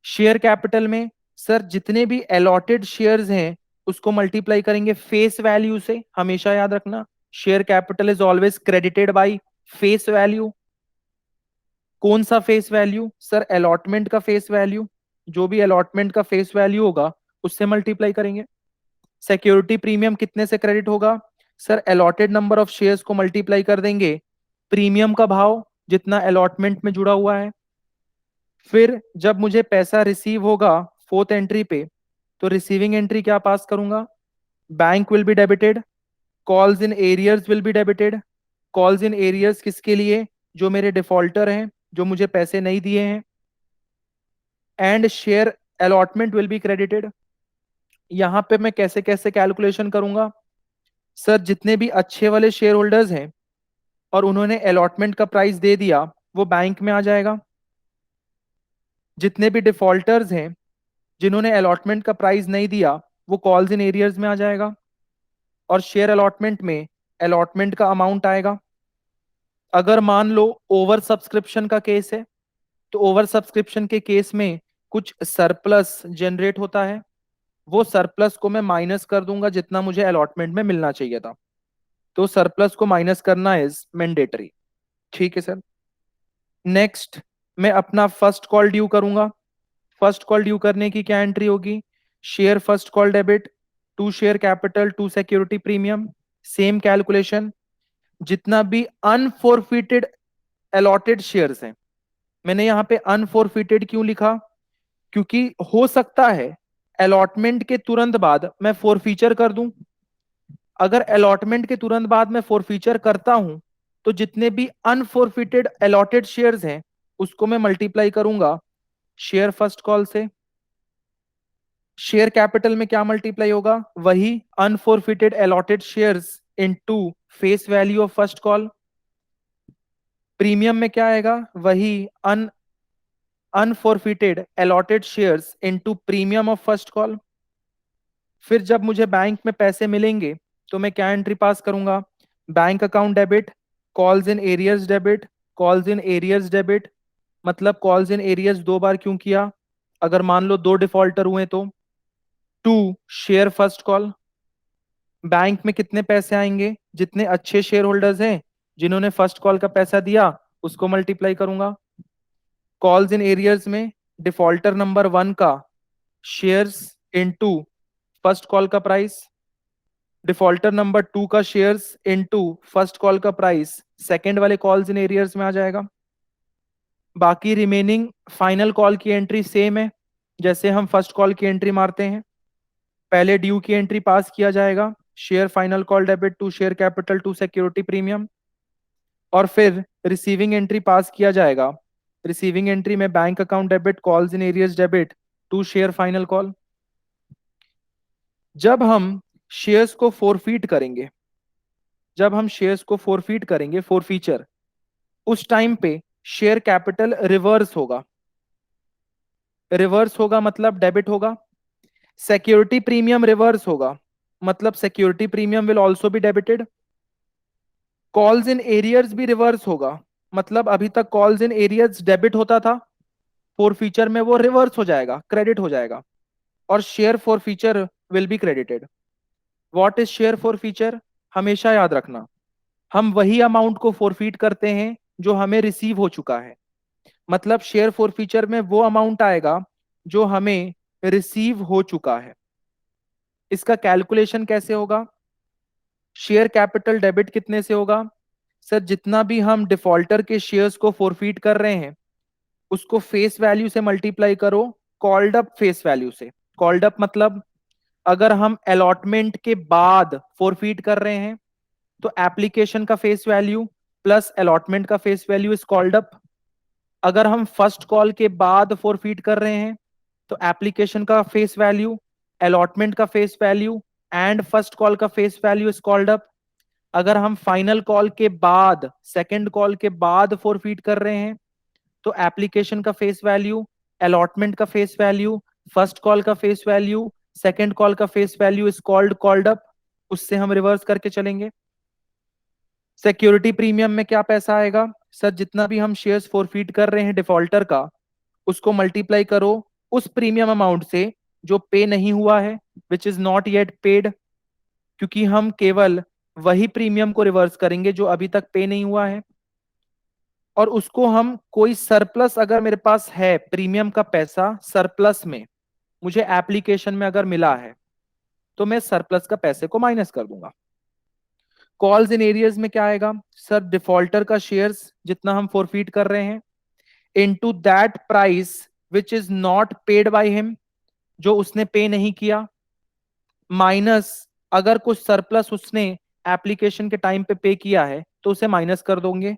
शेयर कैपिटल में सर जितने भी अलॉटेड शेयर्स हैं उसको मल्टीप्लाई करेंगे फेस वैल्यू से। हमेशा याद रखना, share capital is always credited by face value. कौन सा फेस वैल्यू सर, अलॉटमेंट का फेस वैल्यू। जो भी अलॉटमेंट का फेस वैल्यू होगा उससे मल्टीप्लाई करेंगे। सिक्योरिटी प्रीमियम कितने से क्रेडिट होगा sir, allotted number of shares को मल्टीप्लाई कर देंगे प्रीमियम का भाव जितना अलॉटमेंट में जुड़ा हुआ है। फिर जब मुझे पैसा रिसीव होगा फोर्थ एंट्री पे, तो रिसीविंग एंट्री क्या पास करूंगा, bank will be debited, calls in arrears will be debited. Calls in arrears किसके लिए? जो मेरे डिफॉल्टर हैं, जो मुझे पैसे नहीं दिए हैं। And share allotment will be credited. यहां पे मैं कैसे कैसे कैलकुलेशन करूंगा? सर, जितने भी अच्छे वाले शेयर होल्डर्स हैं और उन्होंने अलॉटमेंट का प्राइस दे दिया, वो बैंक में आ जाएगा। जितने भी डिफॉल्टर्स हैं जिन्होंने अलॉटमेंट का प्राइस नहीं दिया, वो कॉल्स इन एरियर्स में आ जाएगा। और शेयर अलॉटमेंट में अलॉटमेंट का अमाउंट आएगा। अगर मान लो ओवर सब्सक्रिप्शन का केस है, तो ओवर सब्सक्रिप्शन के केस में कुछ सरप्लस जनरेट होता है। वो सरप्लस को मैं माइनस कर दूंगा जितना मुझे अलॉटमेंट में मिलना चाहिए था। तो सरप्लस को माइनस करना इज मैंडेटरी। ठीक है सर। नेक्स्ट, मैं अपना फर्स्ट कॉल ड्यू करूंगा। फर्स्ट कॉल ड्यू करने की क्या एंट्री होगी? Share first call debit, to share capital to security premium. Same calculation. जितना भी अनफोरफिटेड अलॉटेड शेयर्स हैं, मैंने यहां पे अनफोरफिटेड क्यों लिखा? क्योंकि हो सकता है अलॉटमेंट के तुरंत बाद मैं फोरफीचर कर दूं। अगर अलॉटमेंट के तुरंत बाद मैं फोरफीचर करता हूं, तो जितने भी अनफोरफिटेड अलॉटेड शेयर्स हैं उसको मैं मल्टीप्लाई करूंगा शेयर फर्स्ट कॉल से। शेयर कैपिटल में क्या मल्टीप्लाई होगा? वही unforfeited allotted shares into face value of first call. Premium में क्या आएगा? वही unforfeited allotted shares into premium of first call. फिर जब मुझे बैंक में पैसे मिलेंगे तो मैं क्या एंट्री पास करूंगा? Bank account debit, calls in arrears debit, calls in arrears debit. मतलब कॉल्स इन एरियर्स दो बार क्यों किया? अगर मान लो दो डिफॉल्टर हुए तो to share first call. Bank में कितने पैसे आएंगे? जितने अच्छे शेयर होल्डर्स हैं जिन्होंने फर्स्ट कॉल का पैसा दिया, उसको मल्टीप्लाई करूंगा। कॉल्स इन एरियर्स में डिफॉल्टर नंबर 1 का शेयर्स इनटू फर्स्ट कॉल का प्राइस, डिफॉल्टर नंबर 2 का शेयर्स इनटू फर्स्ट कॉल का प्राइस सेकंड वाले कॉल्स इन एरियर्स में आ जाएगा। बाकी रिमेनिंग फाइनल कॉल की एंट्री सेम है जैसे हम फर्स्ट कॉल की एंट्री मारते हैं। पहले ड्यू की एंट्री पास किया जाएगा, share final call debit to share capital to security premium. और फिर रिसीविंग एंट्री पास किया जाएगा। रिसीविंग एंट्री में bank account debit, calls in arrears debit to share final call. जब हम शेयर्स को फोरफीट करेंगे, जब हम शेयर्स को फोरफीट करेंगे, फोरफीचर, उस टाइम पे शेयर कैपिटल रिवर्स होगा। रिवर्स होगा मतलब डेबिट होगा। सिक्योरिटी प्रीमियम रिवर्स होगा मतलब security premium will also be debited. Calls in arrears भी रिवर्स होगा मतलब अभी तक कॉल्स इन एरियर्स डेबिट होता था, फोरफीचर में वो रिवर्स हो जाएगा, क्रेडिट हो जाएगा। और share forfeiture will be credited. What is share forfeiture? हमेशा याद रखना, हम वही अमाउंट को फोरफीट करते हैं जो हमें रिसीव हो चुका है। मतलब शेयर फोरफीचर में वो अमाउंट आएगा जो हमें रिसीव हो चुका है। इसका कैलकुलेशन कैसे होगा? शेयर कैपिटल डेबिट कितने से होगा? सर, जितना भी हम डिफॉल्टर के शेयर्स को फोरफीट कर रहे हैं उसको फेस वैल्यू से मल्टीप्लाई करो कॉल्ड अप फेस वैल्यू से। कॉल्ड अप मतलब अगर हम अलॉटमेंट के बाद फोरफीट कर रहे हैं तो एप्लीकेशन का फेस वैल्यू प्लस अलॉटमेंट का face value is called up. अगर हम फर्स्ट कॉल के बाद फोरफीट कर रहे हैं तो एप्लीकेशन का फेस वैल्यू, अलॉटमेंट का face value and first call का face value is called up. अगर हम फाइनल कॉल के बाद, सेकंड कॉल के बाद फोरफीट कर रहे हैं तो एप्लीकेशन का फेस वैल्यू, अलॉटमेंट का फेस वैल्यू, फर्स्ट कॉल का फेस वैल्यू, सेकंड कॉल का face value is called up. उससे हम रिवर्स करके चलेंगे। सिक्योरिटी प्रीमियम में क्या पैसा आएगा? सर, जितना भी हम शेयर्स फोरफीट कर रहे हैं डिफॉल्टर का, उसको मल्टीप्लाई करो उस प्रीमियम अमाउंट से जो पे नहीं हुआ है, which is not yet paid. क्योंकि हम केवल वही प्रीमियम को रिवर्स करेंगे जो अभी तक पे नहीं हुआ है। और उसको हम कोई सरप्लस अगर मेरे पास है प्रीमियम का पैसा सरप्लस में, मुझे एप्लीकेशन में अगर मिला है, तो मैं सरप्लस का पैसे को माइनस कर दूंगा। कॉल्स इन एरियर्स में क्या आएगा? सर, डिफॉल्टर का शेयर्स जितना हम फोरफीट कर रहे हैं into that price which is not paid by him, जो उसने पे नहीं किया, माइनस अगर कुछ सरप्लस उसने एप्लीकेशन के टाइम पे किया है तो उसे माइनस कर दोगे,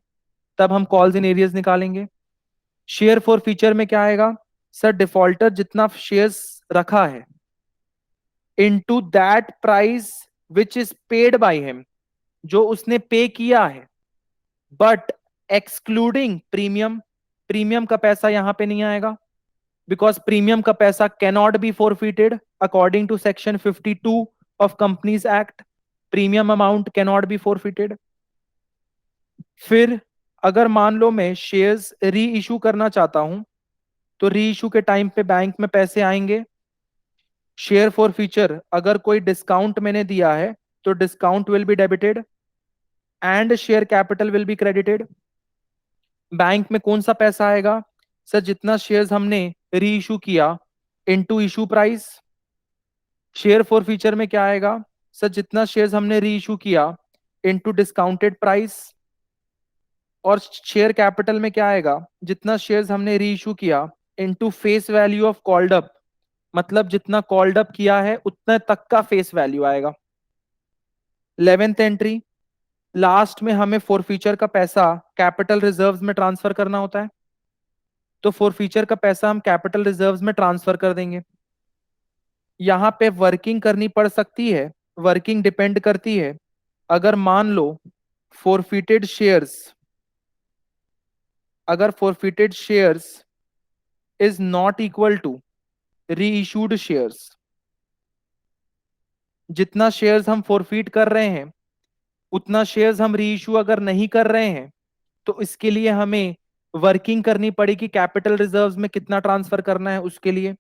तब हम कॉल्स इन एरियर्स निकालेंगे। शेयर फॉर फीचर में क्या आएगा? सर डिफॉल्टर जितना शेयर्स रखा है into that price which is paid by him, जो उसने पे किया है, बट एक्सक्लूडिंग प्रीमियम, प्रीमियम का पैसा यहां पे नहीं आएगा, बिकॉज प्रीमियम का पैसा cannot be forfeited according to section 52 of companies act. Premium amount cannot be forfeited. फिर अगर मान लो मैं शेयर्स री इशू करना चाहता हूं, तो री इशू के टाइम पे बैंक में पैसे आएंगे। शेयर फॉर फ्यूचर अगर कोई डिस्काउंट मैंने दिया है तो discount will be debited and share capital will be credited. Bank में कौन सा पैसा आएगा? सर जितना शेयर्स हमने री इशू किया into issue price. Share for future में क्या आएगा? सर जितना शेयर्स हमने री इशू किया इनटू डिस्काउंटेड प्राइस। और शेयर कैपिटल में क्या आएगा? जितना शेयर्स हमने री इशू किया into face value of called up, मतलब जितना कॉल्ड अप किया है उतने तक का फेस वैल्यू आएगा। 11th एंट्री, लास्ट में हमें फॉरफीचर का पैसा कैपिटल रिजर्व्स में ट्रांसफर करना होता है, तो फॉरफीचर का पैसा हम कैपिटल रिजर्व्स में ट्रांसफर कर देंगे। यहां पे वर्किंग करनी पड़ सकती है, वर्किंग डिपेंड करती है। अगर मान लो फॉरफिटेड शेयर्स, अगर forfeited shares is not equal to reissued shares, जितना शेयर्स हम फॉरफिट कर रहे हैं उतना शेयर्स हम री इशू अगर नहीं कर रहे हैं, तो इसके लिए हमें वर्किंग करनी पड़ेगी कैपिटल रिजर्व्स में कितना ट्रांसफर करना है उसके लिए।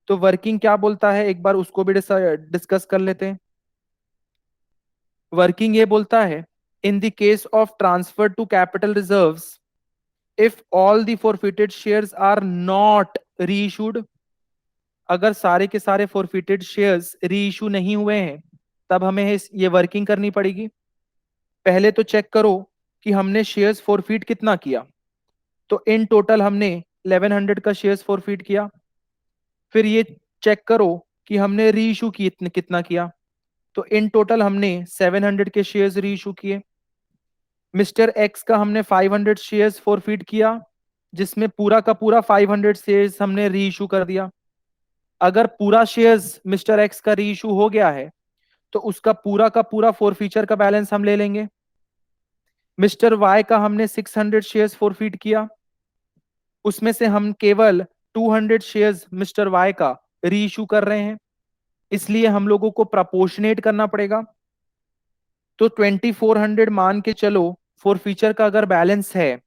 तो वर्किंग क्या बोलता है एक बार उसको भी डिस्कस कर लेते हैं। वर्किंग ये बोलता है, in the case of transfer to capital reserves if all the forfeited shares are not reissued, अगर सारे के सारे फॉरफिटेड शेयर्स री इशू नहीं हुए हैं तब हमें ये वर्किंग करनी पड़ेगी। पहले तो चेक करो कि हमने शेयर्स फॉरफिट कितना किया, तो इन टोटल हमने 1100 का शेयर्स फॉरफिट किया। फिर ये चेक करो कि हमने री इशू कितना किया, तो इन टोटल हमने 700 के शेयर्स री इशू किए। मिस्टर एक्स का हमने 500 शेयर्स फॉरफिट किया, जिसमें पूरा का पूरा 500 शेयर्स हमने री इशू कर दिया। अगर पूरा शेयर्स मिस्टर एक्स का री इशू हो गया है तो उसका पूरा का पूरा फॉरफीचर का बैलेंस हम ले लेंगे। मिस्टर वाई का हमने 600 शेयर्स फॉरफिट किया, उसमें से हम केवल 200 शेयर्स मिस्टर वाई का री इशू कर रहे हैं, इसलिए हम लोगों को प्रपोर्शनेट करना पड़ेगा। तो 2400 मान के चलो फॉरफीचर का अगर बैलेंस है,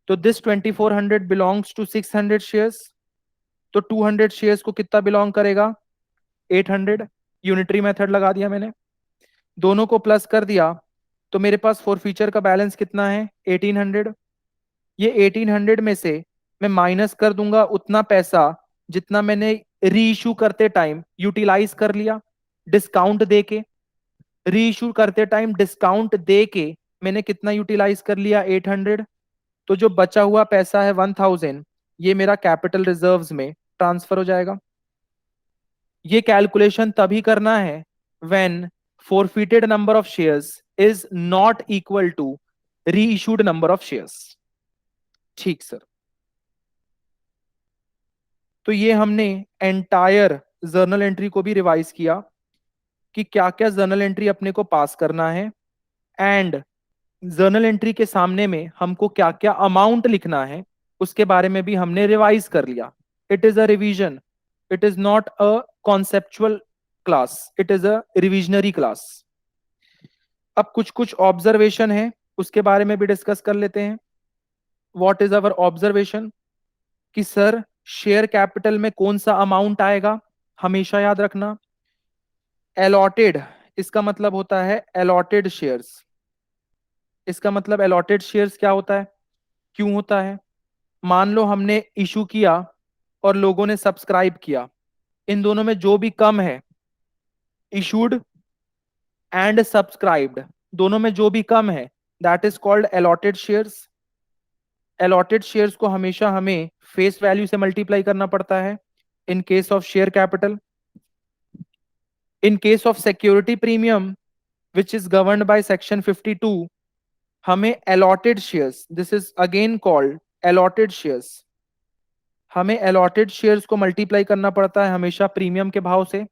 तो दिस 2400 बिलोंग्स टू 600 शेयर्स, तो 200 शेयर्स को कितना बिलोंग करेगा? 800। यूनिटरी मेथड लगा दिया मैंने, दोनों को प्लस कर दिया, तो मेरे पास फॉरफीचर का बैलेंस कितना है? 1800। ये 1800 में से मैं माइनस कर दूंगा उतना पैसा जितना मैंने री इशू करते टाइम यूटिलाइज कर लिया डिस्काउंट दे के। री इशू करते टाइम डिस्काउंट दे के मैंने कितना यूटिलाइज कर लिया? 800। तो जो बचा हुआ पैसा है 1000, ये मेरा कैपिटल रिजर्व्स में ट्रांसफर हो जाएगा। ये कैलकुलेशन तभी करना है when forfeited number of shares is not equal to reissued number of shares. ठीक सर। तो ये हमने एंटायर जर्नल एंट्री को भी रिवाइज किया कि क्या क्या जर्नल एंट्री अपने को पास करना है, एंड जर्नल एंट्री के सामने में हमको क्या क्या अमाउंट लिखना है उसके बारे में भी हमने रिवाइज कर लिया। It is a revision, it is not a conceptual class, it is a revisionary class. अब कुछ कुछ ऑब्जर्वेशन है उसके बारे में भी डिस्कस कर लेते हैं। What is our observation? कि सर शेयर कैपिटल में कौन सा अमाउंट आएगा, हमेशा याद रखना अलॉटेड, इसका मतलब होता है अलॉटेड शेयर्स। इसका मतलब अलॉटेड शेयर्स क्या होता है, क्यों होता है? मान लो हमने इशू किया और लोगों ने सब्सक्राइब किया, इन दोनों में जो भी कम है, इशूड एंड सब्सक्राइब्ड, दोनों में जो भी कम है, that is called allotted shares. Allotted shares को हमेशा हमें फेस वैल्यू से मल्टीप्लाई करना पड़ता है in case of share capital. In case of security premium, which is governed by section 52, हमें allotted shares, this is again called allotted shares, हमें allotted shares को मल्टीप्लाई करना पड़ता है हमेशा प्रीमियम के भाव से।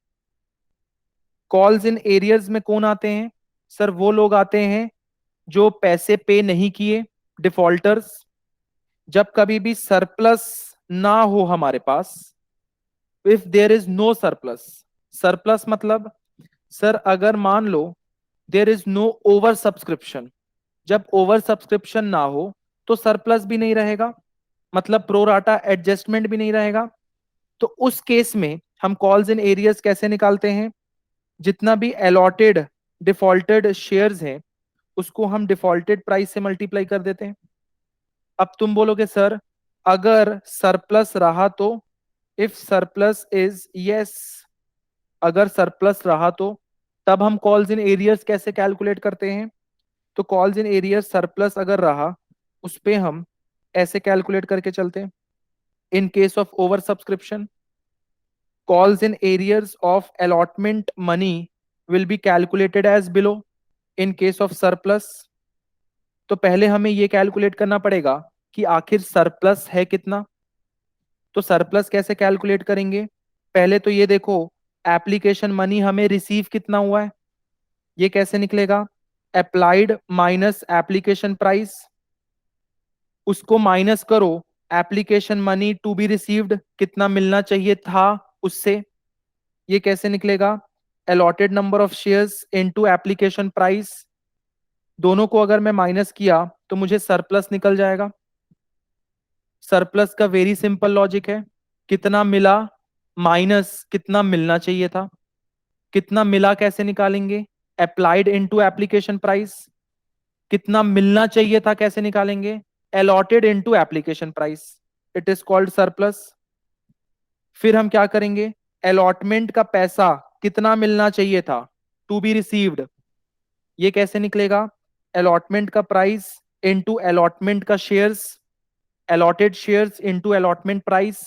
कॉल्स इन एरियर्स में कौन आते हैं? सर वो लोग आते हैं जो पैसे पे नहीं किए, डिफॉल्टर्स। जब कभी भी सरप्लस ना हो हमारे पास, if there is no surplus, surplus मतलब सर अगर मान लो there is no over subscription, जब ओवर सब्सक्रिप्शन ना हो तो सरप्लस भी नहीं रहेगा, मतलब प्रोराटा एडजस्टमेंट भी नहीं रहेगा। तो उस केस में हम कॉल्स इन एरियर्स कैसे निकालते हैं? जितना भी अलॉटेड डिफॉल्टेड शेयर्स हैं उसको हम डिफॉल्टेड प्राइस से मल्टीप्लाई कर देते हैं। अब तुम बोलोगे सर अगर सरप्लस रहा तो, इफ सरप्लस इज यस, अगर सरप्लस रहा तो तब हम कॉल्स इन एरियर्स कैसे कैलकुलेट करते हैं? तो कॉल्स इन एरियर्स सरप्लस अगर रहा उस पे हम ऐसे कैलकुलेट करके चलते हैं। In case of over subscription, calls in arrears of allotment money will be calculated as below. In case of surplus, तो पहले हमें ये कैलकुलेट करना पड़ेगा कि आखिर सरप्लस है कितना। तो सरप्लस कैसे कैलकुलेट करेंगे? पहले तो ये देखो एप्लीकेशन मनी हमें रिसीव कितना हुआ है, ये कैसे निकलेगा? अप्लाइड माइनस एप्लीकेशन प्राइस, उसको माइनस करो application money to be received, कितना मिलना चाहिए था उससे, ये कैसे निकलेगा? Allotted number of shares into application price, दोनों को अगर मैं माइनस किया तो मुझे सरप्लस निकल जाएगा। सरप्लस का वेरी सिंपल लॉजिक है, कितना मिला माइनस कितना मिलना चाहिए था। कितना मिला कैसे निकालेंगे? अप्लाइड इनटू एप्लीकेशन प्राइस, कितना मिलना चाहिए था कैसे निकालेंगे? Allotted into application price, it is called surplus. फिर हम क्या करेंगे? अलॉटमेंट का पैसा कितना मिलना चाहिए था टू बी रिसीव्ड, ये कैसे निकलेगा? अलॉटमेंट का प्राइस इनटू अलॉटमेंट का shares, allotted shares into allotment price,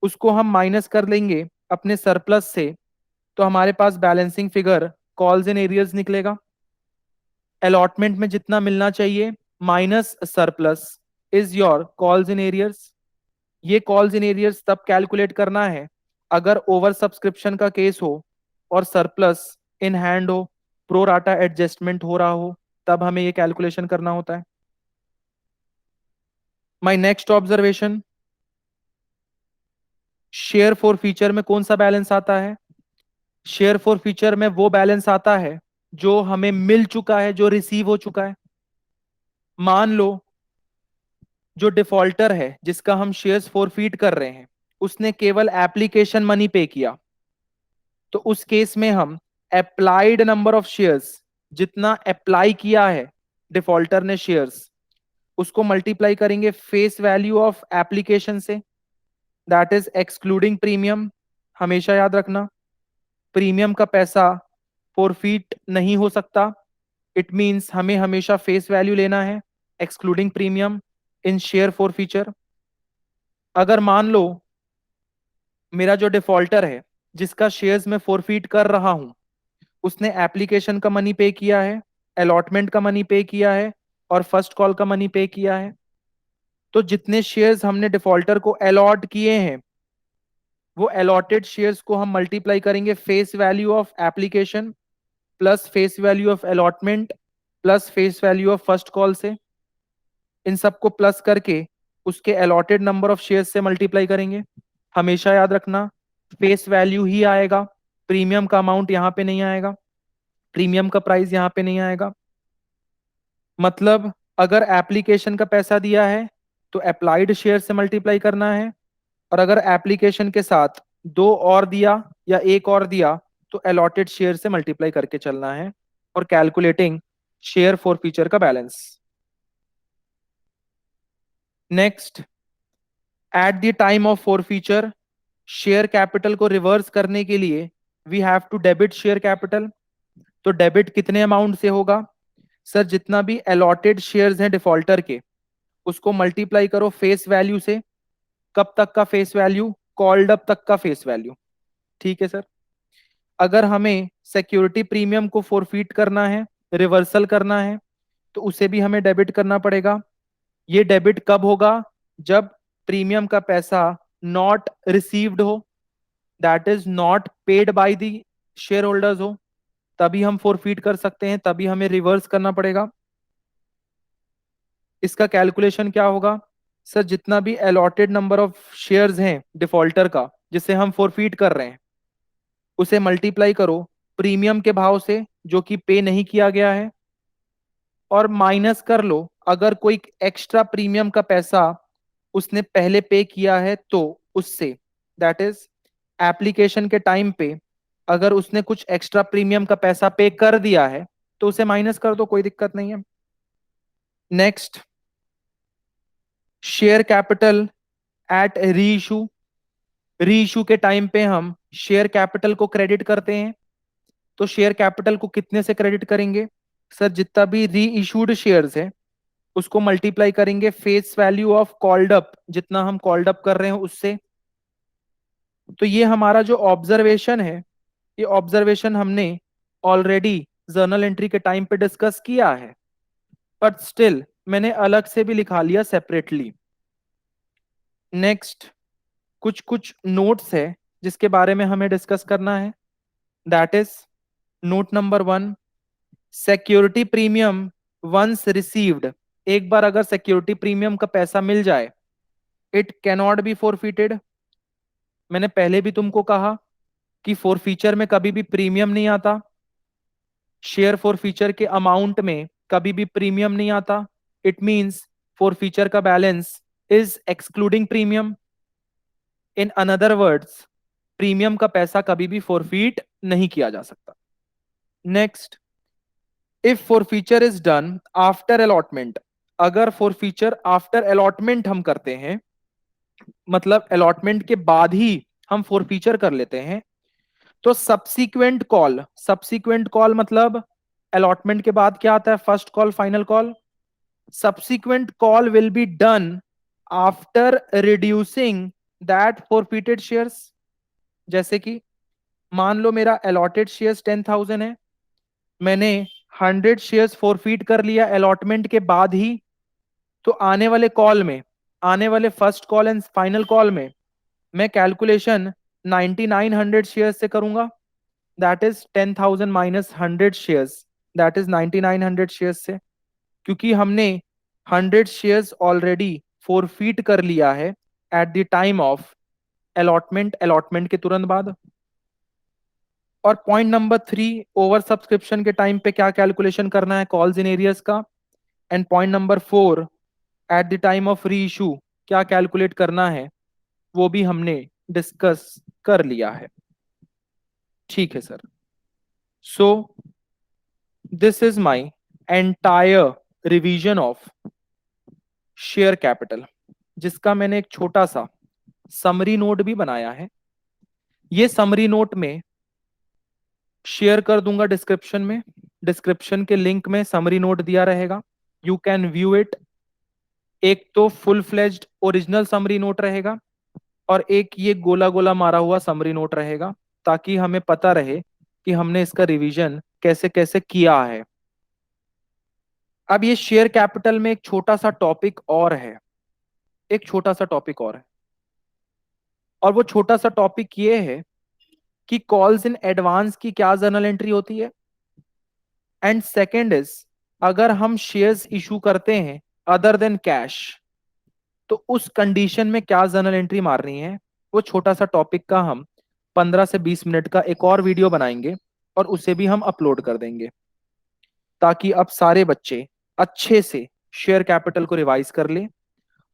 उसको हम माइनस कर लेंगे अपने सरप्लस से, तो हमारे पास balancing figure calls in arrears निकलेगा। अलॉटमेंट में जितना मिलना चाहिए minus surplus is your calls in arrears. ये कॉल्स इन एरियर्स तब कैलकुलेट करना है अगर ओवर सब्सक्रिप्शन का केस हो और सरप्लस इन हैंड हो, प्रो राटा एडजस्टमेंट हो रहा हो, तब हमें ये कैलकुलेशन करना होता है। My next observation, share for feature में कौन सा बैलेंस आता है? शेयर फॉर फीचर में वो बैलेंस आता है जो हमें मिल चुका है, जो रिसीव हो चुका है। मान लो जो डिफॉल्टर है जिसका हम शेयर्स फॉरफीट कर रहे हैं उसने केवल एप्लीकेशन मनी पे किया, तो उस केस में हम अप्लाइड नंबर ऑफ शेयर्स, जितना अप्लाई किया है डिफॉल्टर ने शेयर्स, उसको मल्टीप्लाई करेंगे फेस वैल्यू ऑफ एप्लीकेशन से, दैट इज एक्सक्लूडिंग प्रीमियम। हमेशा याद रखना प्रीमियम का पैसा फॉरफीट नहीं हो सकता, इट मींस हमें हमेशा फेस वैल्यू लेना है excluding premium in share for feature. अगर मान लो मेरा जो डिफॉल्टर है जिसका शेयर्स में फॉरफीट कर रहा हूं उसने एप्लीकेशन का मनी पे किया है, अलॉटमेंट का मनी पे किया है और फर्स्ट कॉल का मनी पे किया है, तो जितने शेयर्स हमने डिफॉल्टर को अलॉट किए हैं वो अलॉटेड शेयर्स को हम मल्टीप्लाई करेंगे face value of application plus face value of allotment plus face value of first call से, इन सबको प्लस करके उसके अलॉटेड नंबर ऑफ शेयर्स से मल्टीप्लाई करेंगे। हमेशा याद रखना फेस वैल्यू ही आएगा, प्रीमियम का अमाउंट यहां पे नहीं आएगा, प्रीमियम का प्राइस यहां पे नहीं आएगा। मतलब अगर एप्लीकेशन का पैसा दिया है तो अप्लाइड शेयर से मल्टीप्लाई करना है, और अगर एप्लीकेशन के साथ दो और दिया या एक और दिया तो अलॉटेड शेयर से मल्टीप्लाई करके चलना है और कैलकुलेटिंग शेयर फॉर फीचर का balance. Next, at the time of forfeiture share capital को रिवर्स करने के लिए we have to debit share capital. तो डेबिट कितने अमाउंट से होगा? सर जितना भी अलॉटेड शेयर्स हैं डिफॉल्टर के उसको मल्टीप्लाई करो फेस वैल्यू से। कब तक का फेस वैल्यू? कॉल्ड अप तक का फेस वैल्यू। ठीक है सर। अगर हमें सिक्योरिटी प्रीमियम को फोरफीट करना है, रिवर्सल करना है, तो उसे भी हमें डेबिट करना पड़ेगा। ये डेबिट कब होगा? जब प्रीमियम का पैसा नॉट रिसीव्ड हो, that is not paid by the share holders हो, तभी हम फोरफीट कर सकते हैं, तभी हमें रिवर्स करना पड़ेगा। इसका कैलकुलेशन क्या होगा? सर, जितना भी अलॉटेड नंबर ऑफ शेयर्स हैं डिफॉल्टर का, जिसे हम फोरफीट कर रहे हैं, उसे मल्टीप्लाई करो प्रीमियम के भाव से जो कि पे नहीं किया गया है, और माइनस कर लो अगर कोई एक्स्ट्रा प्रीमियम का पैसा उसने पहले पे किया है तो उससे, दैट इज एप्लीकेशन के टाइम पे अगर उसने कुछ एक्स्ट्रा प्रीमियम का पैसा पे कर दिया है तो उसे माइनस कर दो, कोई दिक्कत नहीं है। नेक्स्ट, शेयर कैपिटल एट री इशू। री इशू के टाइम पे हम शेयर कैपिटल को क्रेडिट करते हैं, तो शेयर कैपिटल को कितने से क्रेडिट करेंगे? सर, जितना भी री इशूड शेयर्स है उसको मल्टीप्लाई करेंगे face value of called up, जितना हम कॉल्ड अप कर रहे हैं उससे। तो ये हमारा जो ऑब्जर्वेशन है, ये ऑब्जर्वेशन हमने ऑलरेडी जर्नल एंट्री के टाइम पे डिस्कस किया है, बट स्टिल मैंने अलग से भी लिखा लिया सेपरेटली। नेक्स्ट, कुछ कुछ नोट्स है जिसके बारे में हमें डिस्कस करना है, that is note number 1, security premium once received. एक बार अगर सिक्योरिटी प्रीमियम का पैसा मिल जाए, इट कैनॉट बी फॉरफिटेड। मैंने पहले भी तुमको कहा कि फॉरफीचर में कभी भी प्रीमियम नहीं आता, शेयर फॉरफीचर के अमाउंट में कभी भी प्रीमियम नहीं आता। इट मींस फॉरफीचर का balance is excluding premium. In another words, premium का पैसा कभी भी फॉरफीट नहीं किया जा सकता। Next, if forfeiture is done after allotment. अगर फॉरफीचर आफ्टर अलॉटमेंट हम करते हैं, मतलब अलॉटमेंट के बाद ही हम फॉरफीचर कर लेते हैं, तो सब्सीक्वेंट कॉल, सब्सीक्वेंट कॉल मतलब अलॉटमेंट के बाद क्या आता है? First call, final call. Subsequent call will be done after reducing that forfeited shares. जैसे कि मान लो मेरा अलॉटेड शेयर्स 10,000 है, मैंने 100 शेयर्स फॉरफीट कर लिया अलॉटमेंट के बाद ही, तो आने वाले कॉल में, आने वाले first call and final call में मैं कैलकुलेशन 9900 शेयर्स से करूंगा, that is 10,000 minus 100 shares, that is 9900 shares से, क्योंकि हमने 100 शेयर्स ऑलरेडी फॉरफीट कर लिया है eight the time of allotment, allotment के तुरंत बाद। और पॉइंट नंबर 3, ओवर सब्सक्रिप्शन के टाइम पे क्या कैलकुलेशन करना है कॉल्स इन एरियर्स का। And point number 4, eight the time of री इशू क्या कैलकुलेट करना है, वो भी हमने डिस्कस कर लिया है। ठीक है sir. So this is my entire revision of share capital, जिसका मैंने एक छोटा सा समरी नोट भी बनाया है। ये समरी नोट में शेयर कर दूंगा डिस्क्रिप्शन में, डिस्क्रिप्शन के लिंक में समरी नोट दिया रहेगा, यू कैन व्यू इट। एक तो full fledged original summary note रहेगा, और एक ये गोला गोला मारा हुआ समरी नोट रहेगा, ताकि हमें पता रहे कि हमने इसका रिवीजन कैसे कैसे किया है। अब ये शेयर कैपिटल में एक छोटा सा टॉपिक और है, एक छोटा सा टॉपिक और है, और वो छोटा सा टॉपिक ये है कि कॉल्स इन एडवांस की क्या जर्नल एंट्री होती है, एंड सेकेंड इज अगर हम शेयर्स इशू करते हैं अदर देन कैश, तो उस कंडीशन में क्या जर्नल एंट्री मारनी है। वो छोटा सा टॉपिक का हम 15 से 20 मिनट का एक और वीडियो बनाएंगे और उसे भी हम अपलोड कर देंगे, ताकि अब सारे बच्चे अच्छे से शेयर कैपिटल को रिवाइज कर लें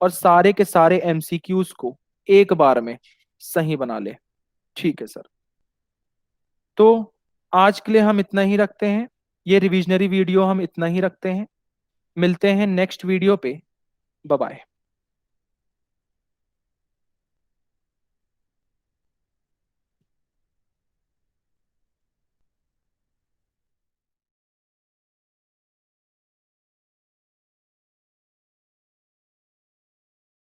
और सारे के सारे एमसीक्यूज को एक बार में सही बना ले। ठीक है सर। तो आज के लिए हम इतना ही रखते हैं, ये रिविजनरी वीडियो हम इतना ही रखते हैं। मिलते हैं नेक्स्ट वीडियो पे। Bye bye.